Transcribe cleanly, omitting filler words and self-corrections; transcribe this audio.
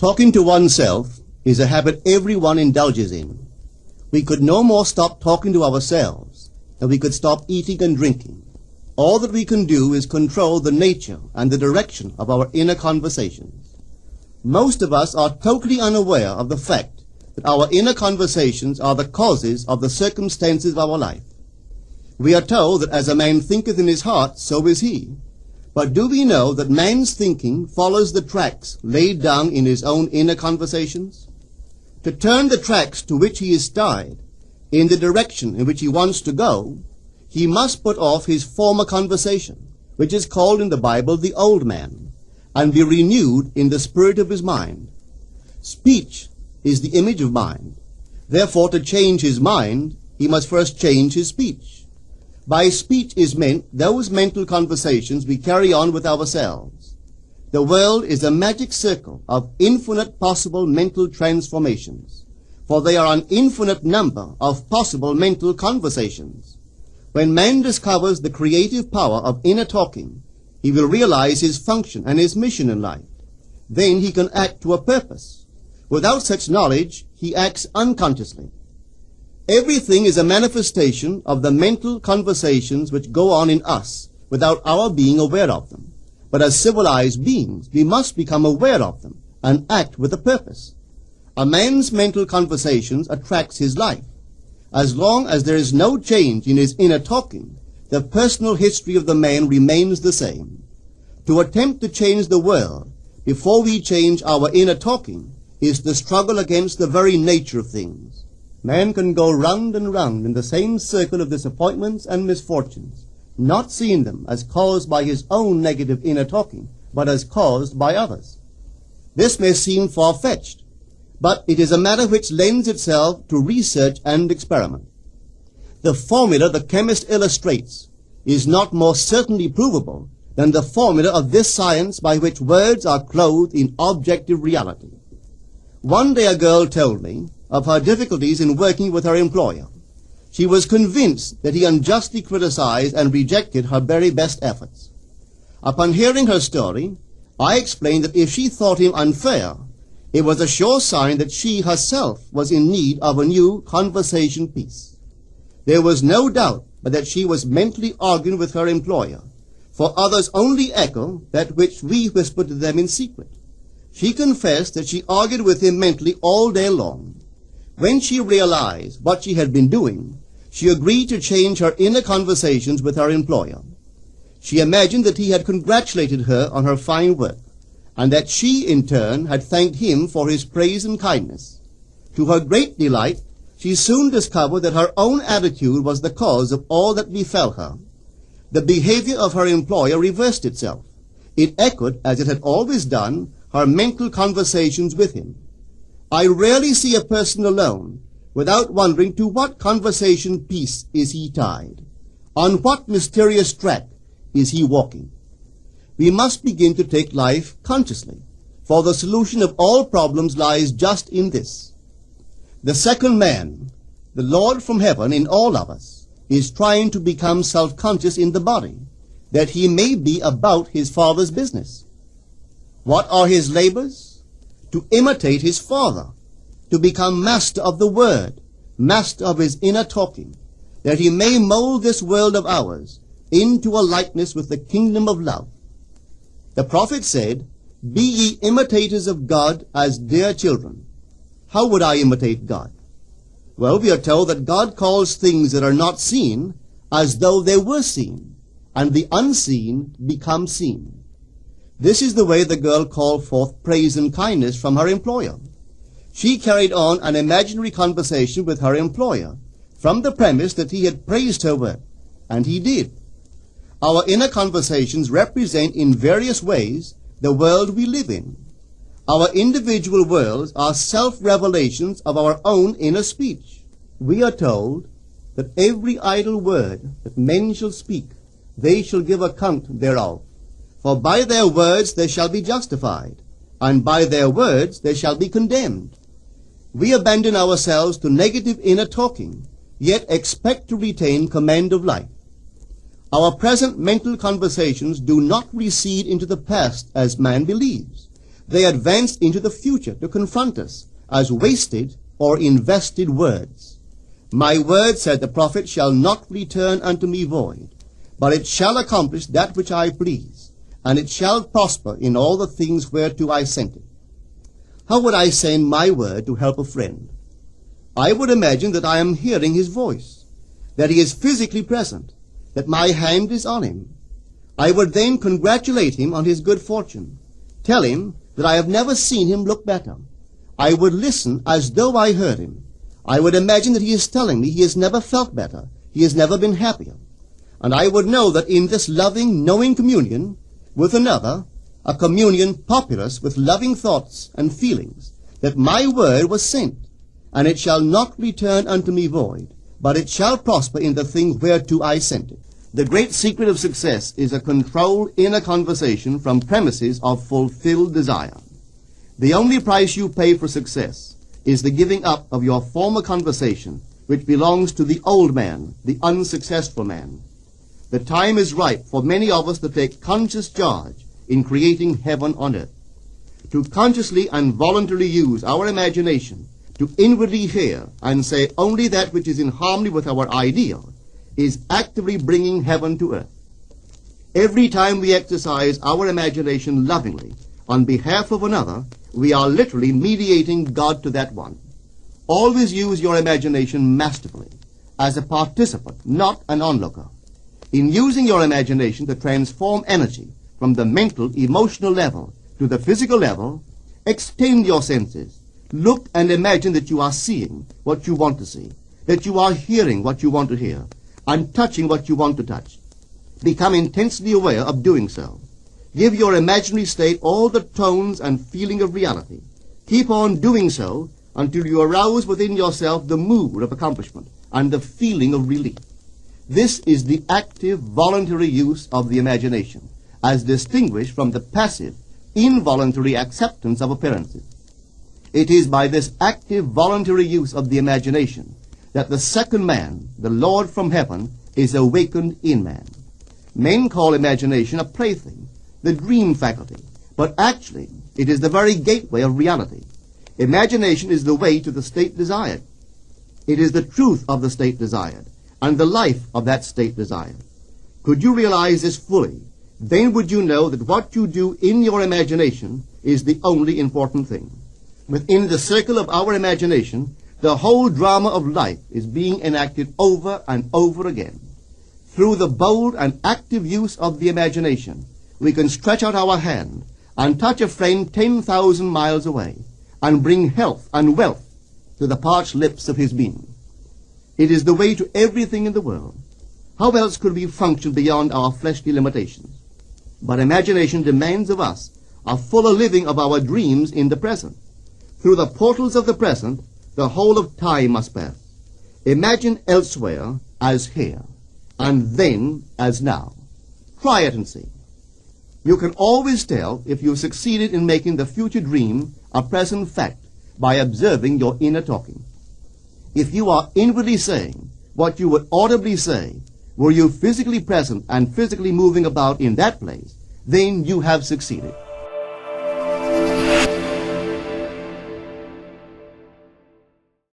Talking to oneself is a habit everyone indulges in. We could no more stop talking to ourselves than we could stop eating and drinking. All that we can do is control the nature and the direction of our inner conversations. Most of us are totally unaware of the fact that our inner conversations are the causes of the circumstances of our life. We are told that as a man thinketh in his heart, so is he. But do we know that man's thinking follows the tracks laid down in his own inner conversations? To turn the tracks to which he is tied in the direction in which he wants to go, he must put off his former conversation, which is called in the Bible the old man, and be renewed in the spirit of his mind. Speech is the image of mind. Therefore, to change his mind, he must first change his speech. By speech is meant those mental conversations we carry on with ourselves. The world is a magic circle of infinite possible mental transformations, for there are an infinite number of possible mental conversations. When man discovers the creative power of inner talking, he will realize his function and his mission in life. Then he can act to a purpose. Without such knowledge, he acts unconsciously. Everything is a manifestation of the mental conversations which go on in us without our being aware of them. But as civilized beings, we must become aware of them and act with a purpose. A man's mental conversations attracts his life. As long as there is no change in his inner talking, the personal history of the man remains the same. To attempt to change the world before we change our inner talking is the struggle against the very nature of things. Man can go round and round in the same circle of disappointments and misfortunes, not seeing them as caused by his own negative inner talking, but as caused by others. This may seem far-fetched, but it is a matter which lends itself to research and experiment. The formula the chemist illustrates is not more certainly provable than the formula of this science by which words are clothed in objective reality. One day a girl told me of her difficulties in working with her employer. She was convinced that he unjustly criticized and rejected her very best efforts. Upon hearing her story, I explained that if she thought him unfair, it was a sure sign that she herself was in need of a new conversation piece. There was no doubt but that she was mentally arguing with her employer, for others only echo that which we whisper to them in secret. She confessed that she argued with him mentally all day long. When she realized what she had been doing, she agreed to change her inner conversations with her employer. She imagined that he had congratulated her on her fine work, and that she, in turn, had thanked him for his praise and kindness. To her great delight, she soon discovered that her own attitude was the cause of all that befell her. The behavior of her employer reversed itself. It echoed, as it had always done, her mental conversations with him. I rarely see a person alone without wondering to what conversation piece is he tied. On what mysterious track is he walking? We must begin to take life consciously, for the solution of all problems lies just in this. The second man, the Lord from heaven in all of us, is trying to become self-conscious in the body, that he may be about his Father's business. What are his labors? To imitate his Father, to become master of the Word, master of his inner talking, that he may mold this world of ours into a likeness with the kingdom of love. The prophet said, "Be ye imitators of God as dear children." How would I imitate God? Well, we are told that God calls things that are not seen as though they were seen, and the unseen become seen. This is the way the girl called forth praise and kindness from her employer. She carried on an imaginary conversation with her employer from the premise that he had praised her work, and he did. Our inner conversations represent in various ways the world we live in. Our individual worlds are self-revelations of our own inner speech. We are told that every idle word that men shall speak, they shall give account thereof. For by their words they shall be justified, and by their words they shall be condemned. We abandon ourselves to negative inner talking, yet expect to retain command of life. Our present mental conversations do not recede into the past as man believes, They advance into the future to confront us as wasted or invested words. My word, said the prophet, shall not return unto me void, but it shall accomplish that which I please, and it shall prosper in all the things whereto I sent it. How would I send my word to help a friend? I would imagine that I am hearing his voice, that he is physically present, that my hand is on him. I would then congratulate him on his good fortune, tell him that I have never seen him look better. I would listen as though I heard him. I would imagine that he is telling me he has never felt better, he has never been happier. And I would know that in this loving, knowing communion with another, a communion populous with loving thoughts and feelings, that my word was sent, and it shall not return unto me void, but it shall prosper in the thing whereto I sent it. The great secret of success is a controlled inner conversation from premises of fulfilled desire. The only price you pay for success is the giving up of your former conversation, which belongs to the old man, the unsuccessful man. The time is ripe for many of us to take conscious charge in creating heaven on earth. To consciously and voluntarily use our imagination to inwardly hear and say only that which is in harmony with our ideal is actively bringing heaven to earth. Every time we exercise our imagination lovingly on behalf of another, we are literally mediating God to that one. Always use your imagination masterfully, as a participant, not an onlooker. In using your imagination to transform energy from the mental, emotional level to the physical level, extend your senses. Look and imagine that you are seeing what you want to see, that you are hearing what you want to hear, and touching what you want to touch. Become intensely aware of doing so. Give your imaginary state all the tones and feeling of reality. Keep on doing so until you arouse within yourself the mood of accomplishment and the feeling of relief. This is the active, voluntary use of the imagination, as distinguished from the passive, involuntary acceptance of appearances. It is by this active, voluntary use of the imagination that the second man, the Lord from heaven, is awakened in man. Men call imagination a plaything, the dream faculty, but actually it is the very gateway of reality. Imagination is the way to the state desired. It is the truth of the state desired, and the life of that state desired. Could you realize this fully, then would you know that what you do in your imagination is the only important thing. Within the circle of our imagination, the whole drama of life is being enacted over and over again. Through the bold and active use of the imagination, we can stretch out our hand and touch a friend 10,000 miles away and bring health and wealth to the parched lips of his being. It is the way to everything in the world. How else could we function beyond our fleshly limitations? But imagination demands of us a fuller living of our dreams in the present. Through the portals of the present, the whole of time must pass. Imagine elsewhere as here, and then as now. Try it and see. You can always tell if you've succeeded in making the future dream a present fact by observing your inner talking. If you are inwardly saying what you would audibly say, were you physically present and physically moving about in that place, then you have succeeded.